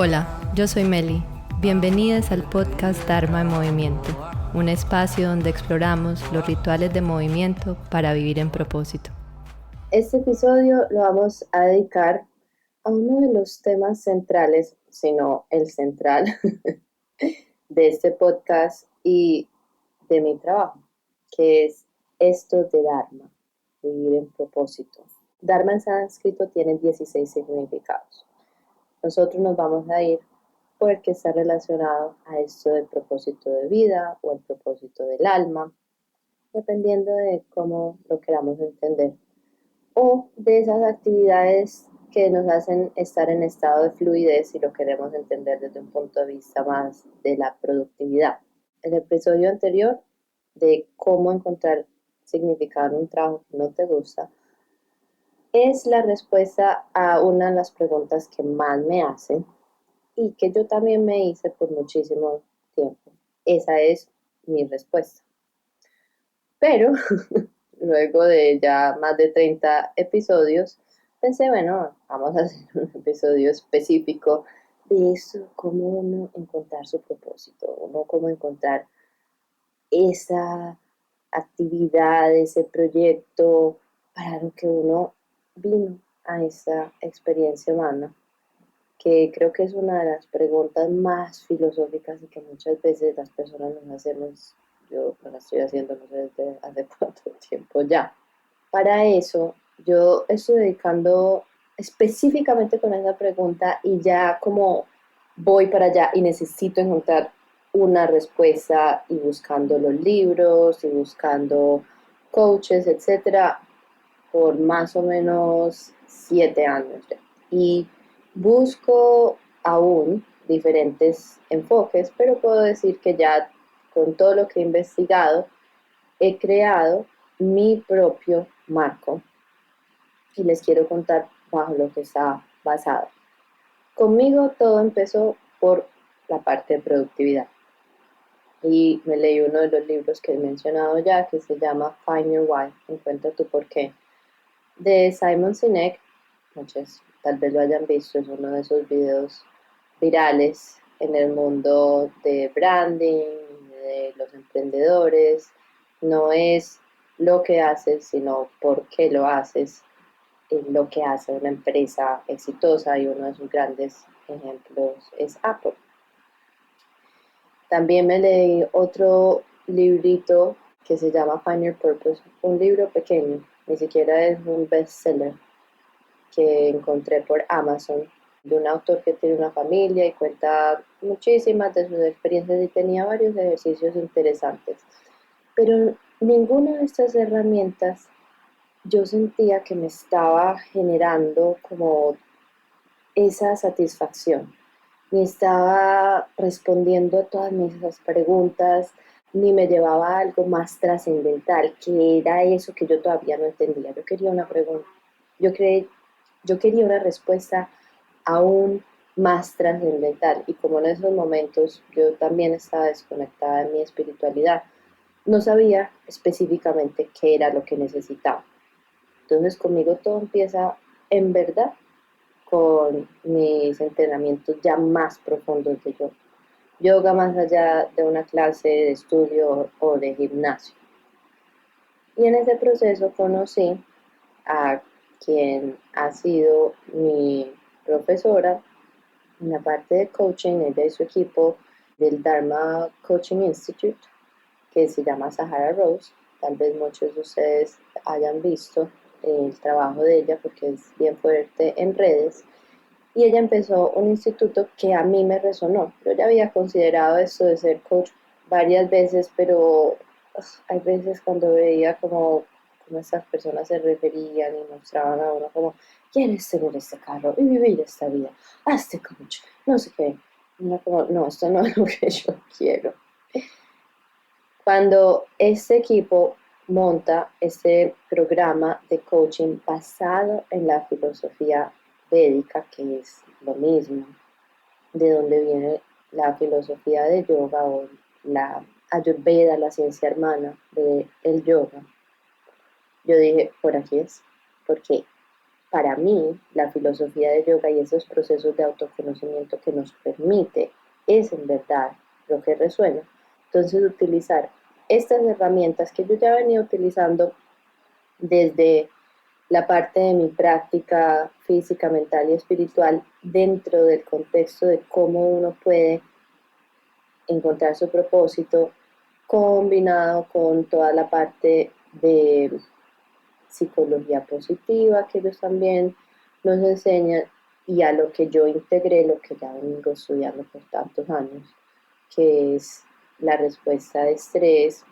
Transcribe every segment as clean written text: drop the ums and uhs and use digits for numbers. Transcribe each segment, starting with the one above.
Hola, yo soy Meli. Bienvenidas al podcast Dharma en Movimiento, un espacio donde exploramos los rituales de movimiento para vivir en propósito. Este episodio lo vamos a dedicar a uno de los temas centrales, si no el central, de este podcast y de mi trabajo, que es esto de Dharma, vivir en propósito. Dharma en sánscrito tiene 16 significados. Nosotros nos vamos a ir porque está relacionado a esto del propósito de vida o el propósito del alma, dependiendo de cómo lo queramos entender, o de esas actividades que nos hacen estar en estado de fluidez si lo queremos entender desde un punto de vista más de la productividad. El episodio anterior de cómo encontrar significado en un trabajo que no te gusta es la respuesta a una de las preguntas que más me hacen y que yo también me hice por muchísimo tiempo. Esa es mi respuesta. Pero luego de ya más de 30 episodios, pensé, bueno, vamos a hacer un episodio específico de eso, cómo uno encontrar su propósito, uno cómo encontrar esa actividad, ese proyecto para lo que uno vino a esa experiencia humana, que creo que es una de las preguntas más filosóficas y que muchas veces las personas nos hacemos. Yo la estoy haciendo no sé desde hace cuánto tiempo ya. Para eso, yo estoy dedicando específicamente con esa pregunta y ya como voy para allá y necesito encontrar una respuesta y buscando los libros y buscando coaches, etcétera, por más o menos 7 años ya. Y busco aún diferentes enfoques, pero puedo decir que ya con todo lo que he investigado, he creado mi propio marco y les quiero contar bajo lo que está basado. Conmigo todo empezó por la parte de productividad y me leí uno de los libros que he mencionado ya, que se llama Find Your Why, Encuentra tu porqué, de Simon Sinek. Muchos tal vez lo hayan visto, es uno de esos videos virales en el mundo de branding, de los emprendedores. No es lo que haces, sino por qué lo haces, lo que hace una empresa exitosa, y uno de sus grandes ejemplos es Apple. También me leí otro librito que se llama Find Your Purpose, un libro pequeño, ni siquiera es un bestseller, que encontré por Amazon, de un autor que tiene una familia y cuenta muchísimas de sus experiencias y tenía varios ejercicios interesantes. Pero ninguna de estas herramientas yo sentía que me estaba generando como esa satisfacción, ni estaba respondiendo a todas mis preguntas, ni me llevaba a algo más trascendental, que era eso que yo todavía no entendía. Yo quería una pregunta, yo, cre, yo quería una respuesta aún más trascendental, y como en esos momentos yo también estaba desconectada de mi espiritualidad, no sabía específicamente qué era lo que necesitaba. Entonces conmigo todo empieza en verdad con mis entrenamientos ya más profundos de yoga. Yoga más allá de una clase de estudio o de gimnasio. Y en ese proceso conocí a quien ha sido mi profesora en la parte de coaching, ella y su equipo del Dharma Coaching Institute, que se llama Sahara Rose. Tal vez muchos de ustedes hayan visto el trabajo de ella porque es bien fuerte en redes. Y ella empezó un instituto que a mí me resonó. Yo ya había considerado esto de ser coach varias veces, pero hay veces cuando veía como estas personas se referían y mostraban a uno como, ¿quieres tener este carro y vivir esta vida? Hazte coach, no sé qué. Y uno como, no, esto no es lo que yo quiero. Cuando este equipo monta este programa de coaching basado en la filosofía védica, que es lo mismo, de donde viene la filosofía de yoga o la Ayurveda, la ciencia hermana del yoga, yo dije, por aquí es, porque para mí, la filosofía de yoga y esos procesos de autoconocimiento que nos permite es en verdad lo que resuena. Entonces, utilizar estas herramientas que yo ya venía utilizando desde la parte de mi práctica física, mental y espiritual dentro del contexto de cómo uno puede encontrar su propósito combinado con toda la parte de psicología positiva que ellos también nos enseñan y a lo que yo integré, lo que ya vengo estudiando por tantos años, que es la respuesta de estrés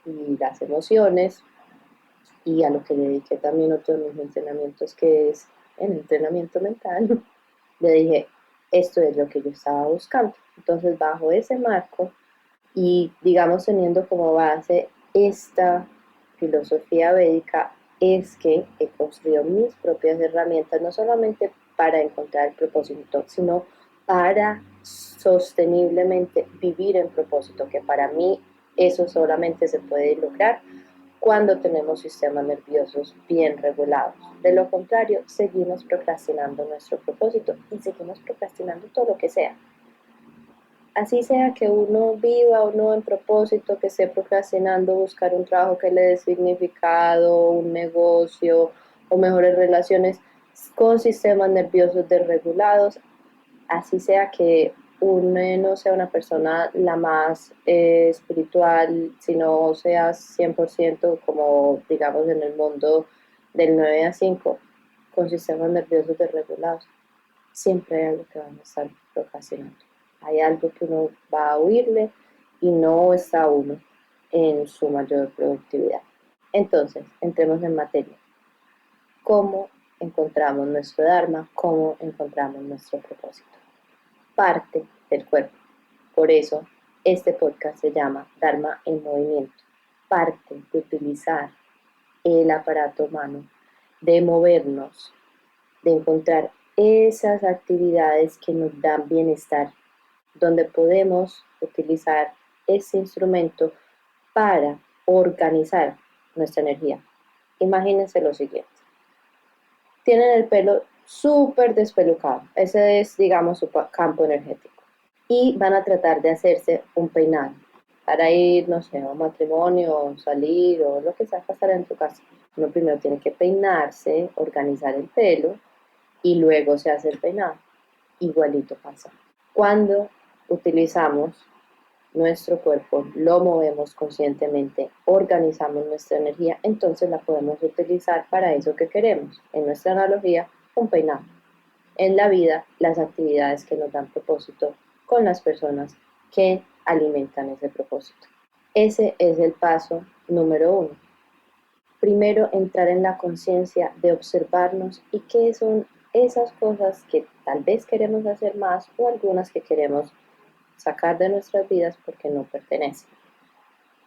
y las emociones, y a lo que le dediqué también otro de mis entrenamientos, que es el entrenamiento mental. Le dije, esto es lo que yo estaba buscando. Entonces, bajo ese marco y, digamos, teniendo como base esta filosofía védica, es que he construido mis propias herramientas, no solamente para encontrar el propósito, sino para sosteniblemente vivir en propósito, que para mí eso solamente se puede lograr cuando tenemos sistemas nerviosos bien regulados. De lo contrario, seguimos procrastinando nuestro propósito y seguimos procrastinando todo lo que sea. Así sea que uno viva o no en propósito, que esté procrastinando buscar un trabajo que le dé significado, un negocio o mejores relaciones con sistemas nerviosos desregulados, así sea que uno no sea una persona la más espiritual, sino sea 100% como digamos en el mundo del 9 a 5 con sistemas nerviosos desregulados, siempre hay algo que van a estar procrastinando. Hay algo que uno va a huirle y no está uno en su mayor productividad. Entonces, entremos en materia. ¿Cómo encontramos nuestro Dharma? ¿Cómo encontramos nuestro propósito? Parte del cuerpo. Por eso, este podcast se llama Dharma en Movimiento. Parte de utilizar el aparato humano, de movernos, de encontrar esas actividades que nos dan bienestar, donde podemos utilizar ese instrumento para organizar nuestra energía. Imagínense lo siguiente. Tienen el pelo súper despelucado. Ese es, digamos, su campo energético. Y van a tratar de hacerse un peinado para ir, no sé, a un matrimonio, salir o lo que sea, pasar en tu casa. Uno primero tiene que peinarse, organizar el pelo y luego se hace el peinado. Igualito pasa. Cuando utilizamos nuestro cuerpo, lo movemos conscientemente, organizamos nuestra energía, entonces la podemos utilizar para eso que queremos. En nuestra analogía, un peinado. En la vida, las actividades que nos dan propósito con las personas que alimentan ese propósito. Ese es el paso número 1. Primero, entrar en la conciencia de observarnos y qué son esas cosas que tal vez queremos hacer más o algunas que queremos sacar de nuestras vidas porque no pertenecen.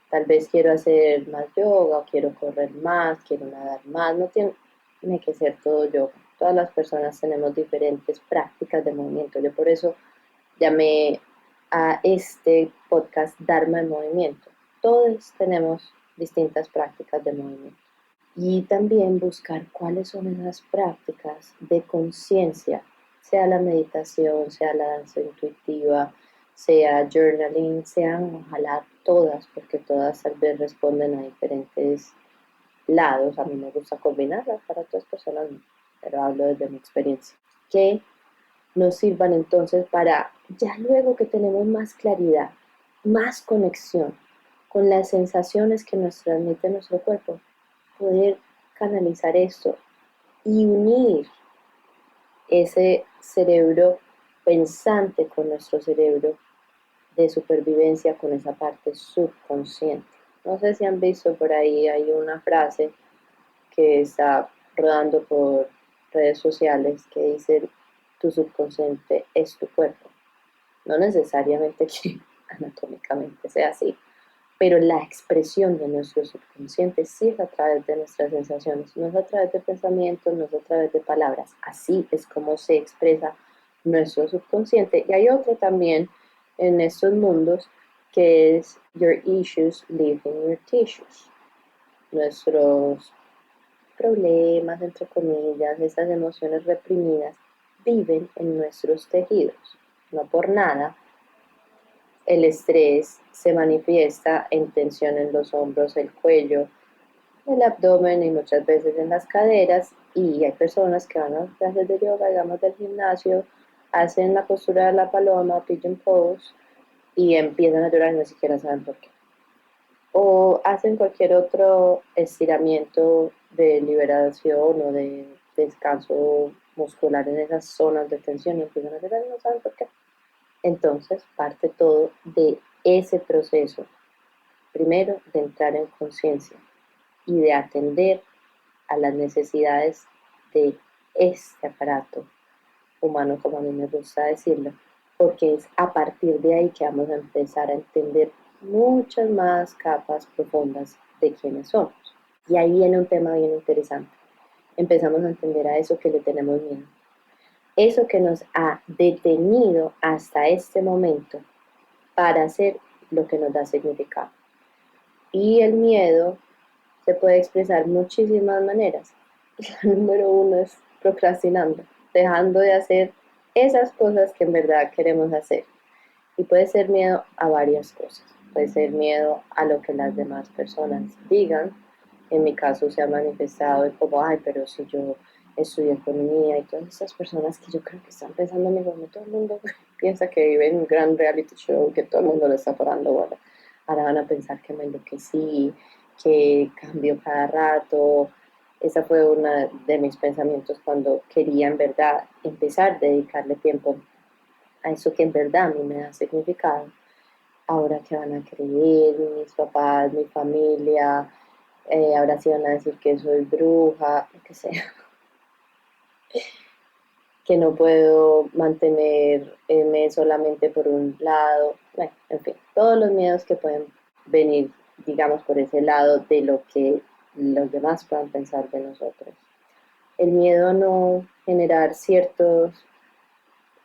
Tal vez quiero hacer más yoga, o quiero correr más, quiero nadar más, no tiene que ser todo yoga. Todas las personas tenemos diferentes prácticas de movimiento. Yo por eso llamé a este podcast Dharma en Movimiento. Todos tenemos distintas prácticas de movimiento. Y también buscar cuáles son esas prácticas de conciencia, sea la meditación, sea la danza intuitiva, sea journaling, sean ojalá todas, porque todas tal vez responden a diferentes lados. A mí me gusta combinarlas, para otras personas no, pero hablo desde mi experiencia. Que nos sirvan entonces para, ya luego que tenemos más claridad, más conexión con las sensaciones que nos transmite nuestro cuerpo, poder canalizar esto y unir ese cerebro pensante con nuestro cerebro de supervivencia con esa parte subconsciente. No sé si han visto por ahí, hay una frase que está rodando por redes sociales que dice, tu subconsciente es tu cuerpo. No necesariamente que anatómicamente sea así, pero la expresión de nuestro subconsciente sí es a través de nuestras sensaciones, no es a través de pensamientos, no es a través de palabras. Así es como se expresa nuestro subconsciente. Y hay otro también en estos mundos que es Your issues live in your tissues. Nuestros problemas, entre comillas, esas emociones reprimidas, viven en nuestros tejidos. No por nada, el estrés se manifiesta en tensión en los hombros, el cuello, el abdomen y muchas veces en las caderas. Y hay personas que van a clases de yoga, digamos del gimnasio, hacen la postura de la paloma, pigeon pose, y empiezan a llorar y ni siquiera saben por qué. O hacen cualquier otro estiramiento de liberación o de descanso muscular en esas zonas de tensión y empiezan a llorar y no saben por qué. Entonces parte todo de ese proceso, primero de entrar en conciencia y de atender a las necesidades de este aparato humano, como a mí me gusta decirlo, porque es a partir de ahí que vamos a empezar a entender muchas más capas profundas de quiénes somos. Y ahí viene un tema bien interesante. Empezamos a entender a eso que le tenemos miedo. Eso que nos ha detenido hasta este momento para hacer lo que nos da significado. Y el miedo se puede expresar muchísimas maneras. Y la número uno es procrastinando, dejando de hacer esas cosas que en verdad queremos hacer. Y puede ser miedo a varias cosas. Puede ser miedo a lo que las demás personas digan. En mi caso se ha manifestado de como, ay, pero si yo estudio economía y todas esas personas que yo creo que están pensando en mi gobierno, todo el mundo piensa que vive en un gran reality show, que todo el mundo le está parando bola. Ahora van a pensar que me enloquecí, que cambio cada rato. Esa fue uno de mis pensamientos cuando quería en verdad empezar a dedicarle tiempo a eso que en verdad a mí me da significado. Ahora que van a creer mis papás, mi familia, ahora sí van a decir que soy bruja, lo que sea, que no puedo mantenerme solamente por un lado, bueno, en fin, todos los miedos que pueden venir, digamos, por ese lado de lo que los demás puedan pensar de nosotros. El miedo a no generar ciertos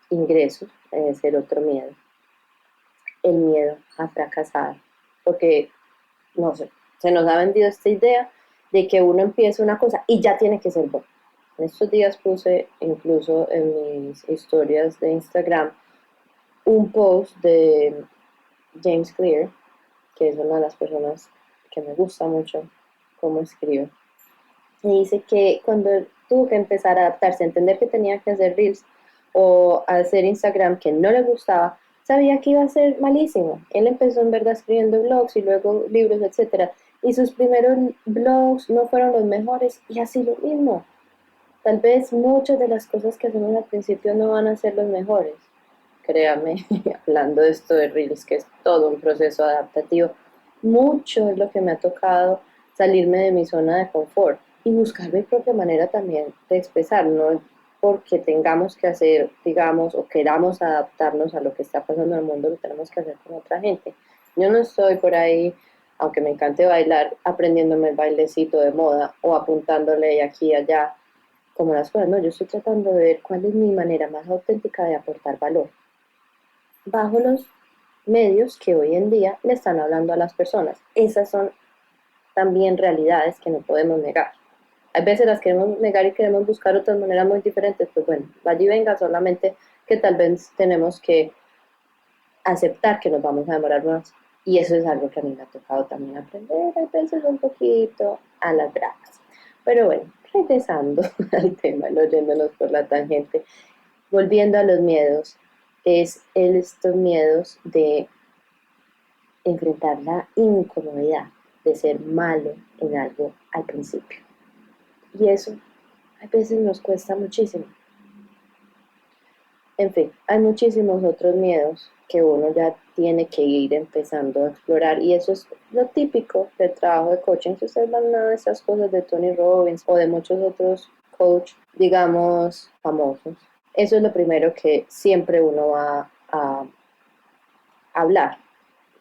ingresos debe ser otro miedo. El miedo a fracasar, porque, no sé, se nos ha vendido esta idea de que uno empieza una cosa y ya tiene que ser bueno. En estos días puse incluso en mis historias de Instagram un post de James Clear, que es una de las personas que me gusta mucho cómo escribe. Y dice que cuando tuvo que empezar a adaptarse, a entender que tenía que hacer reels o hacer Instagram que no le gustaba, sabía que iba a ser malísimo. Él empezó en verdad escribiendo blogs y luego libros, etcétera. Y sus primeros blogs no fueron los mejores y así lo mismo. Tal vez muchas de las cosas que hacemos al principio no van a ser los mejores. Créame, hablando de esto de Reels, que es todo un proceso adaptativo, mucho es lo que me ha tocado salirme de mi zona de confort y buscar mi propia manera también de expresar, no porque tengamos que hacer, digamos, o queramos adaptarnos a lo que está pasando en el mundo, lo tenemos que hacer con otra gente. Yo no estoy por ahí, aunque me encante bailar, aprendiéndome el bailecito de moda o apuntándole aquí y allá como las cosas, no, yo estoy tratando de ver cuál es mi manera más auténtica de aportar valor bajo los medios que hoy en día le están hablando a las personas. Esas son también realidades que no podemos negar. Hay veces las queremos negar y queremos buscar otras maneras muy diferentes, pues bueno, vaya y venga, solamente que tal vez tenemos que aceptar que nos vamos a demorar más. Y eso es algo que a mí me ha tocado también aprender, hay veces un poquito a las bravas. Pero bueno, regresando al tema, no yéndonos por la tangente, volviendo a los miedos, es estos miedos de enfrentar la incomodidad de ser malo en algo al principio. Y eso a veces nos cuesta muchísimo. En fin, hay muchísimos otros miedos que uno ya tiene que ir empezando a explorar y eso es lo típico del trabajo de coaching. Si ustedes van a esas cosas de Tony Robbins o de muchos otros coach, digamos, famosos, eso es lo primero que siempre uno va a hablar.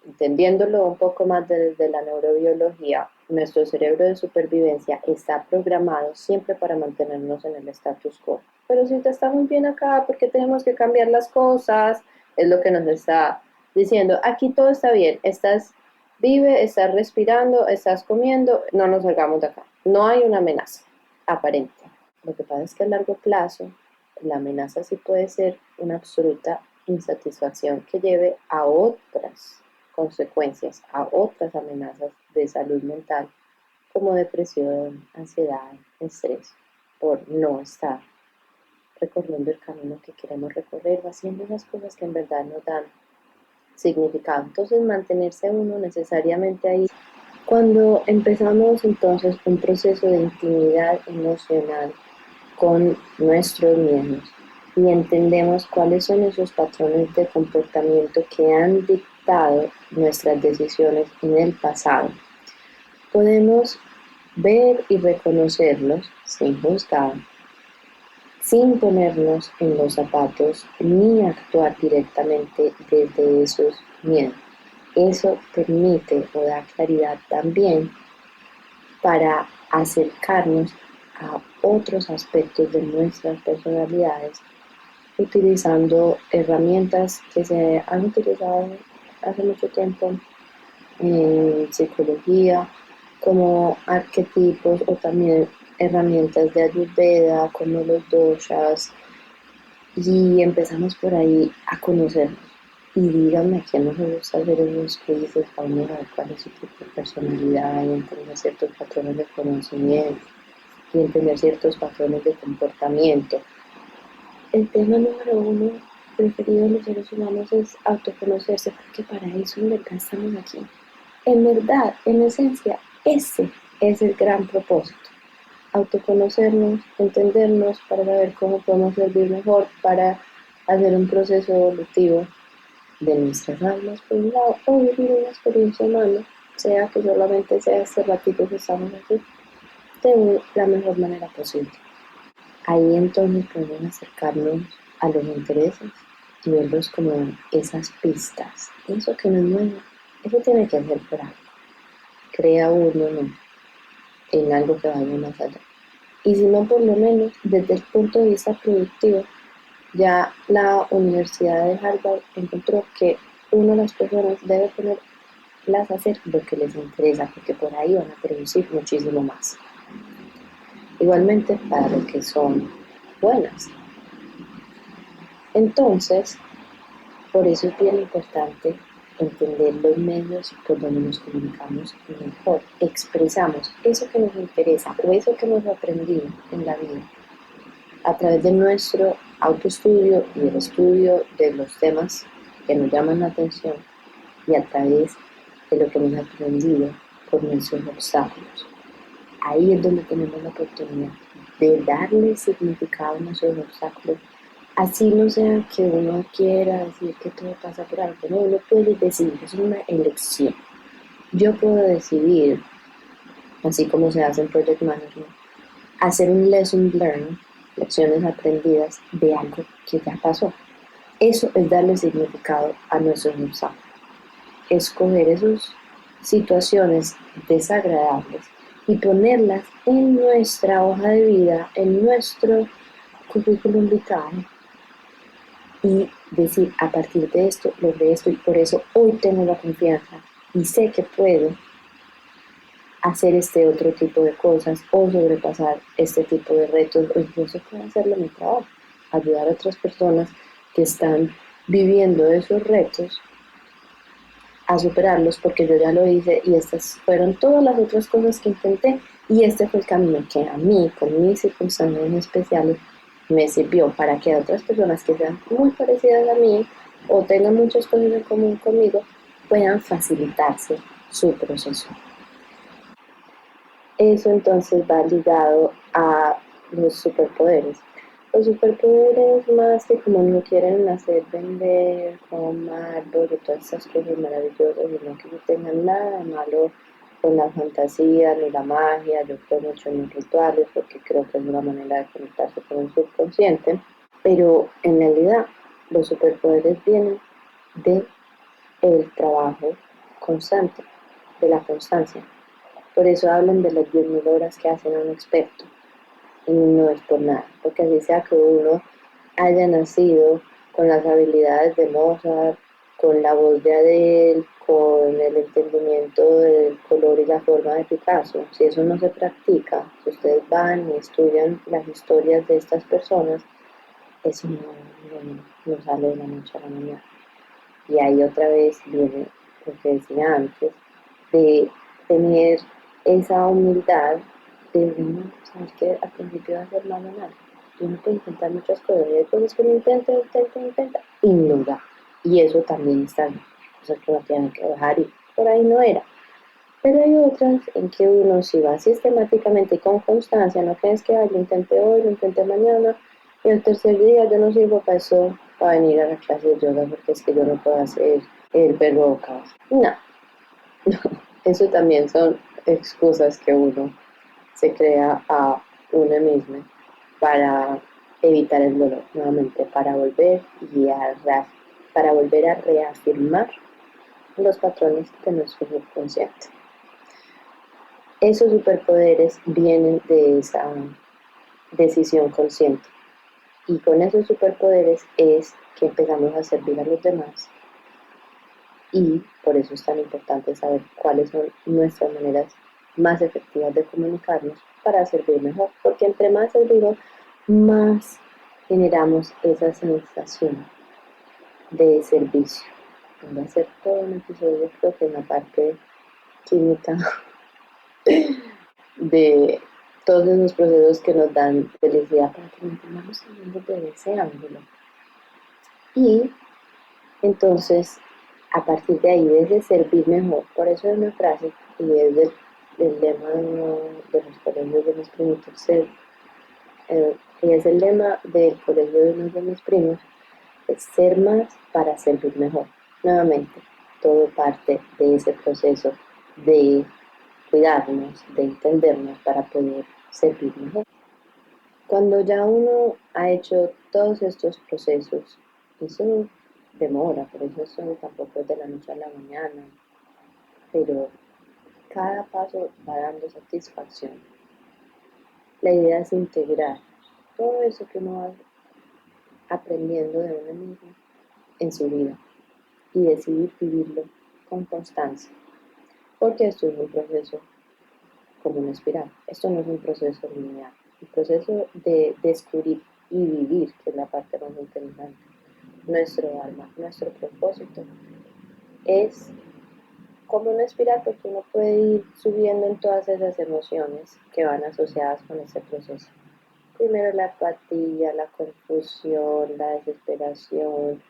Entendiéndolo un poco más desde la neurobiología, nuestro cerebro de supervivencia está programado siempre para mantenernos en el status quo. Pero si te está muy bien acá, ¿por qué tenemos que cambiar las cosas? Es lo que nos está diciendo. Aquí todo está bien, estás vive, estás respirando, estás comiendo, no nos salgamos de acá. No hay una amenaza. aparente. Lo que pasa es que a largo plazo la amenaza sí puede ser una absoluta insatisfacción que lleve a otras consecuencias, a otras amenazas de salud mental como depresión, ansiedad, estrés, por no estar recorriendo el camino que queremos recorrer o haciendo esas cosas que en verdad nos dan significado. Entonces mantenerse uno necesariamente ahí. Cuando empezamos entonces un proceso de intimidad emocional con nuestros miedos y entendemos cuáles son esos patrones de comportamiento que han dictado nuestras decisiones en el pasado, podemos ver y reconocerlos sin juzgar, sin ponernos en los zapatos ni actuar directamente desde esos miedos. Eso permite o da claridad también para acercarnos a otros aspectos de nuestras personalidades utilizando herramientas que se han utilizado hace mucho tiempo en psicología como arquetipos o también herramientas de Ayurveda como los doshas y empezamos por ahí a conocernos. Y díganme a quién no le gusta hacer unos quizzes para uno ver cuál es su tipo de personalidad y entender ciertos patrones de conocimiento y entender ciertos patrones de comportamiento. El tema número uno preferido de los seres humanos es autoconocerse, porque para eso en verdad estamos aquí. En verdad, en esencia, ese es el gran propósito. Autoconocernos, entendernos para saber cómo podemos servir mejor, para hacer un proceso evolutivo de nuestras almas por un lado, o vivir una experiencia humana, sea que solamente sea este ratito que estamos aquí, de la mejor manera posible. Ahí entonces podemos acercarnos a los intereses y verlos como esas pistas, eso que nos mueve, eso tiene que hacer por algo, crea uno ¿no? en algo que vaya más allá. Y si no, por lo menos desde el punto de vista productivo, ya la Universidad de Harvard encontró que uno de las personas debe ponerlas a hacer lo que les interesa, porque por ahí van a producir muchísimo más. Igualmente para lo que son buenas. Entonces, por eso es bien importante entender los medios por donde nos comunicamos mejor, expresamos eso que nos interesa o eso que hemos aprendido en la vida a través de nuestro autoestudio y el estudio de los temas que nos llaman la atención y a través de lo que hemos aprendido por nuestros obstáculos. Ahí es donde tenemos la oportunidad de darle significado a nuestros obstáculos. Así no sea que uno quiera decir que todo pasa por algo, no, uno puede decidir, es una elección. Yo puedo decidir, así como se hace en Project Management, hacer un lesson learned, lecciones aprendidas de algo que ya pasó. Eso es darle significado a nuestros obstáculos. Escoger esas situaciones desagradables y ponerlas en nuestra hoja de vida, en nuestro currículum vitae y decir, a partir de esto, logré esto y por eso hoy tengo la confianza y sé que puedo hacer este otro tipo de cosas o sobrepasar este tipo de retos o incluso puedo hacerlo en mi trabajo, ayudar a otras personas que están viviendo esos retos a superarlos porque yo ya lo hice y estas fueron todas las otras cosas que intenté y este fue el camino que a mí, con mis circunstancias especiales, me sirvió para que otras personas que sean muy parecidas a mí o tengan muchas cosas en común conmigo puedan facilitarse su proceso. Eso entonces va ligado a los superpoderes. Los superpoderes más que como no quieren hacer vender como Marvel y todas esas cosas maravillosas, sino que no tengan nada de malo con la fantasía ni la magia. Yo creo mucho en los rituales porque creo que es una manera de conectarse con el subconsciente, pero en realidad los superpoderes vienen de el trabajo constante, de la constancia. Por eso hablan de las 10.000 horas que hacen un experto. Y no es por nada, porque así sea que uno haya nacido con las habilidades de Mozart, con la voz de Adele, con el entendimiento del color y la forma de Picasso. Si eso no se practica, si ustedes van y estudian las historias de estas personas, eso no sale de la noche a la mañana. Y ahí otra vez viene lo que decía antes, de tener esa humildad de uno saber que al principio va a ser malo nada. Y uno puede intentar muchas cosas, y hay cosas que uno intenta, y no da. Y eso también está bien, cosas que uno tiene que dejar y por ahí no era. Pero hay otras en que uno si va sistemáticamente y con constancia, no que es que lo intenté hoy, lo intenté mañana, y el tercer día yo no sirvo para eso, para venir a la clase de yoga porque es que yo no puedo hacer el verbo caos. No, eso también son excusas que uno se crea a uno mismo para evitar el dolor, nuevamente, para volver a reafirmar los patrones de nuestro subconsciente. Esos superpoderes vienen de esa decisión consciente. Y con esos superpoderes es que empezamos a servir a los demás. Y por eso es tan importante saber cuáles son nuestras maneras más efectivas de comunicarnos para servir mejor. Porque entre más servimos, más generamos esa sensación de servicio. Voy a hacer todo un episodio, creo que en la parte química de todos esos procesos que nos dan felicidad para que mantengamos saliendo de ese ángulo. Y entonces, a partir de ahí, desde servir mejor, por eso es una frase y es del lema de los colegios de mis primitos, y es el lema del colegio de uno de mis primos, es ser más para servir mejor. Nuevamente, todo parte de ese proceso de cuidarnos, de entendernos para poder servir mejor. Cuando ya uno ha hecho todos estos procesos, eso demora, por eso tampoco es de la noche a la mañana, pero cada paso va dando satisfacción. La idea es integrar todo eso que uno va aprendiendo de uno mismo en su vida y decidir vivirlo con constancia, porque esto es un proceso como una espiral. Esto no es un proceso lineal. El proceso de descubrir y vivir, que es la parte más interesante, nuestro alma, nuestro propósito, es como una espiral porque uno puede ir subiendo en todas esas emociones que van asociadas con ese proceso. Primero la apatía, la confusión, la desesperación,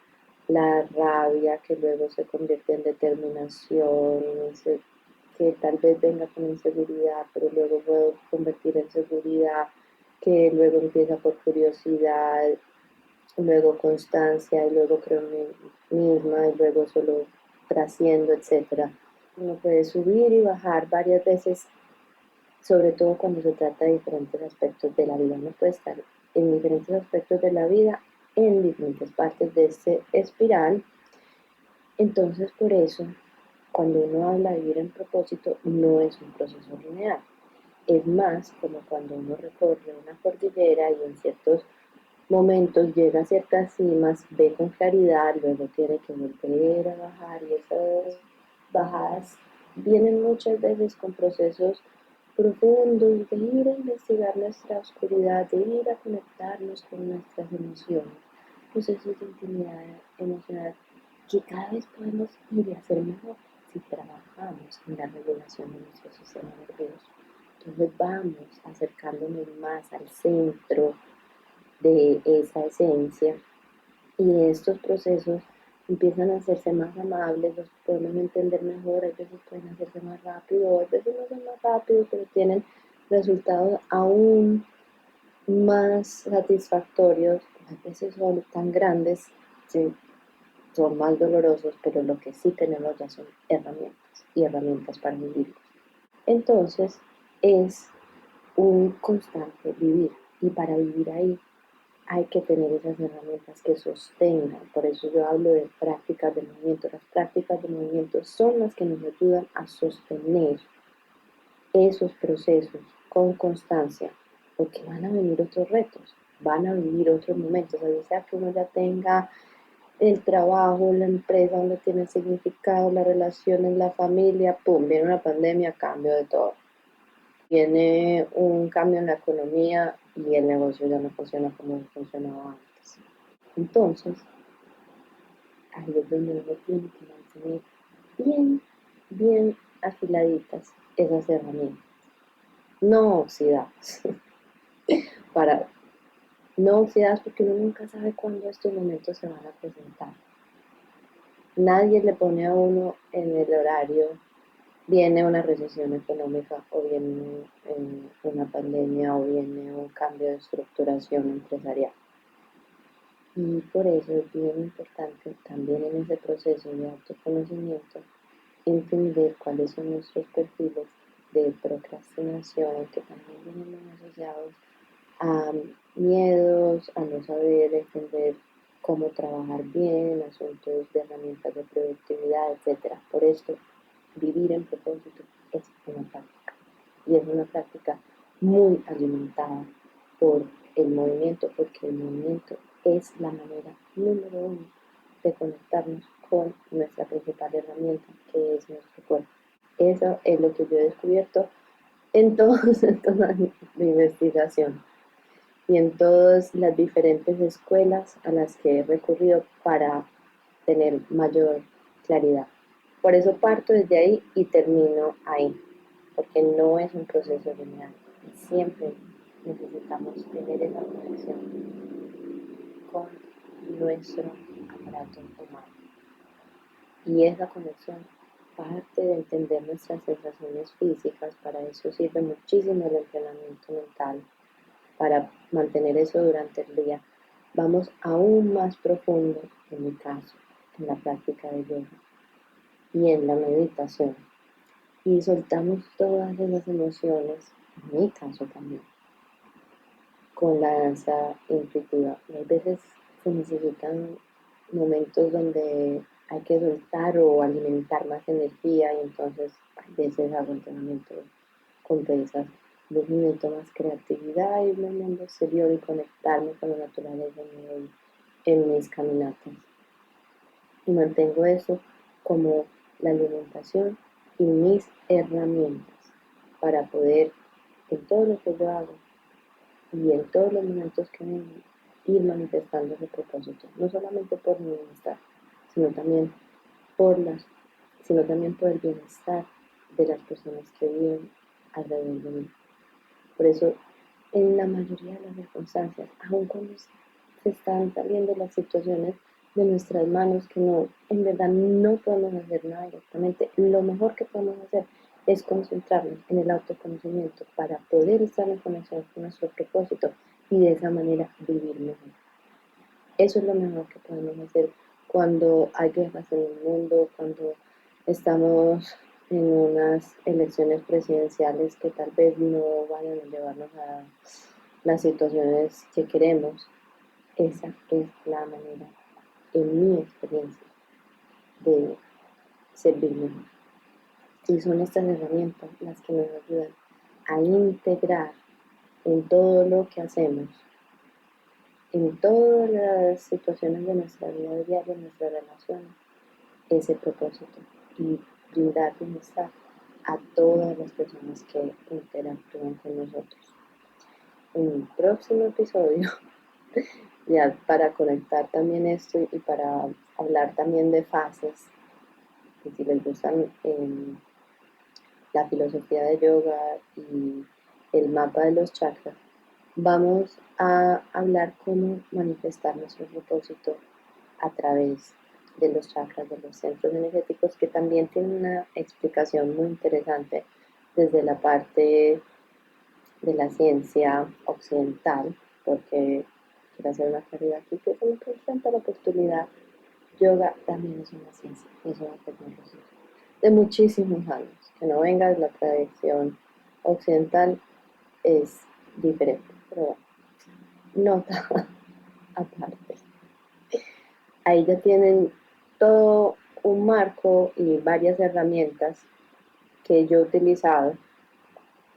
la rabia que luego se convierte en determinación, que tal vez venga con inseguridad, pero luego puedo convertir en seguridad, que luego empieza por curiosidad, luego constancia, y luego creo en mí misma, y luego solo trasciendo, etc. Uno puede subir y bajar varias veces, sobre todo cuando se trata de diferentes aspectos de la vida. Uno puede estar en diferentes aspectos de la vida, en diferentes partes de este espiral. Entonces, por eso, cuando uno habla de vivir en propósito, no es un proceso lineal. Es más como cuando uno recorre una cordillera y en ciertos momentos llega a ciertas cimas, ve con claridad, luego tiene que volver a bajar y esas bajadas vienen muchas veces con procesos profundos de ir a investigar nuestra oscuridad, de ir a conectarnos con nuestras emociones, procesos de intimidad emocional que cada vez podemos ir a hacer mejor si trabajamos en la regulación de nuestro sistema nervioso. Entonces vamos acercándonos más al centro de esa esencia y estos procesos empiezan a hacerse más amables, los podemos entender mejor, a veces pueden hacerse más rápido, a veces no son más rápidos, pero tienen resultados aún más satisfactorios, a veces son tan grandes, sí, son más dolorosos, pero lo que sí tenemos ya son herramientas y herramientas para vivirlos. Entonces es un constante vivir y para vivir ahí hay que tener esas herramientas que sostengan. Por eso yo hablo de prácticas de movimiento. Las prácticas de movimiento son las que nos ayudan a sostener esos procesos con constancia, porque van a venir otros retos, van a venir otros momentos, a sea que uno ya tenga el trabajo, la empresa donde tiene significado, las relaciones, la familia, pum, viene una pandemia, cambio de todo. Viene un cambio en la economía y el negocio ya no funciona como funcionaba antes. Entonces, ahí es donde uno tiene que mantener bien, bien afiladitas esas herramientas, no oxidadas, para no oxidadas porque uno nunca sabe cuándo estos momentos se van a presentar. Nadie le pone a uno en el horario, viene una recesión económica o viene una pandemia o viene un cambio de estructuración empresarial. Y por eso es bien importante también en ese proceso de autoconocimiento entender cuáles son nuestros perfiles de procrastinación que también vienen muy asociados a miedos, a no saber entender cómo trabajar bien, asuntos de herramientas de productividad, etc. Por esto, vivir en propósito es una práctica y es una práctica muy alimentada por el movimiento, porque el movimiento es la manera número uno de conectarnos con nuestra principal herramienta, que es nuestro cuerpo. Eso es lo que yo he descubierto en toda mi investigación y en todas las diferentes escuelas a las que he recurrido para tener mayor claridad. Por eso parto desde ahí y termino ahí, porque no es un proceso lineal. Siempre necesitamos tener esa conexión con nuestro aparato humano. Y esa conexión parte de entender nuestras sensaciones físicas, para eso sirve muchísimo el entrenamiento mental, para mantener eso durante el día. Vamos aún más profundo, en mi caso, en la práctica de yoga y en la meditación. Y soltamos todas esas emociones, en mi caso también, con la danza intuitiva. Y hay veces se necesitan momentos donde hay que soltar o alimentar más energía y entonces a veces hago entrenamiento con pesas. Yo necesito más creatividad, irme al mundo exterior y conectarme con la naturaleza en mis caminatas. Y mantengo eso como la alimentación y mis herramientas para poder, en todo lo que yo hago y en todos los momentos que me ir manifestando ese propósito, no solamente por mi bienestar, sino también por las, sino también por el bienestar de las personas que viven alrededor de mí. Por eso, en la mayoría de las circunstancias, aun cuando se están saliendo las situaciones de nuestras manos, que no, en verdad no podemos hacer nada directamente, lo mejor que podemos hacer es concentrarnos en el autoconocimiento para poder estar en conexión con nuestro propósito y de esa manera vivir mejor. Eso es lo mejor que podemos hacer cuando hay guerras en el mundo, cuando estamos en unas elecciones presidenciales que tal vez no vayan a llevarnos a las situaciones que queremos. Esa es la manera, en mi experiencia, de servir mejor. Y son estas herramientas las que nos ayudan a integrar en todo lo que hacemos, en todas las situaciones de nuestra vida diaria, en nuestras relaciones, ese propósito y brindar bienestar a todas las personas que interactúan con nosotros. En el próximo episodio, ya para conectar también esto y para hablar también de fases, y si les gustan la filosofía de yoga y el mapa de los chakras, vamos a hablar cómo manifestar nuestro propósito a través de los chakras, de los centros energéticos, que también tienen una explicación muy interesante desde la parte de la ciencia occidental, porque quiero hacer una claridad aquí que se me presenta la oportunidad. Yoga también es una ciencia, es una tecnología de muchísimos años, que no venga de la tradición occidental es diferente, pero bueno, nota aparte. Ahí ya tienen todo un marco y varias herramientas que yo he utilizado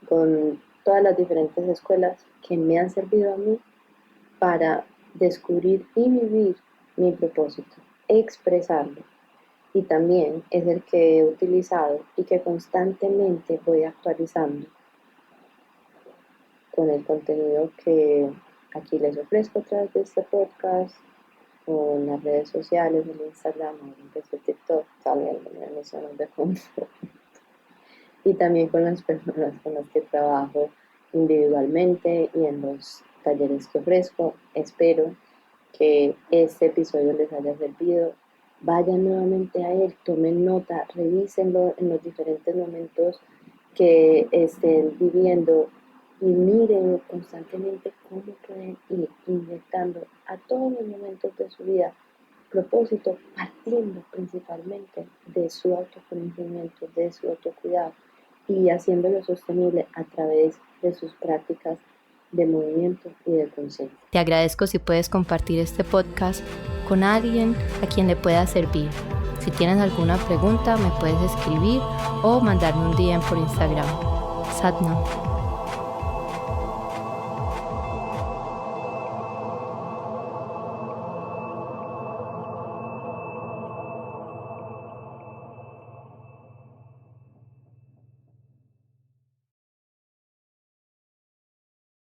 con todas las diferentes escuelas que me han servido a mí para descubrir y vivir mi propósito. expresarlo. Y también es el que he utilizado y que constantemente voy actualizando con el contenido que aquí les ofrezco a través de este podcast, o en las redes sociales, en Instagram, en TikTok, también en mis zonas de confort. Y también con las personas con las que trabajo individualmente y en los talleres que ofrezco. Espero que este episodio les haya servido. Vayan nuevamente a él, tomen nota, revísenlo en los diferentes momentos que estén viviendo y miren constantemente cómo pueden ir inyectando a todos los momentos de su vida propósito, partiendo principalmente de su autoconocimiento, de su autocuidado y haciéndolo sostenible a través de sus prácticas de movimiento y de conciencia. Te agradezco si puedes compartir este podcast con alguien a quien le pueda servir. Si tienes alguna pregunta, me puedes escribir o mandarme un DM por Instagram. Satnam.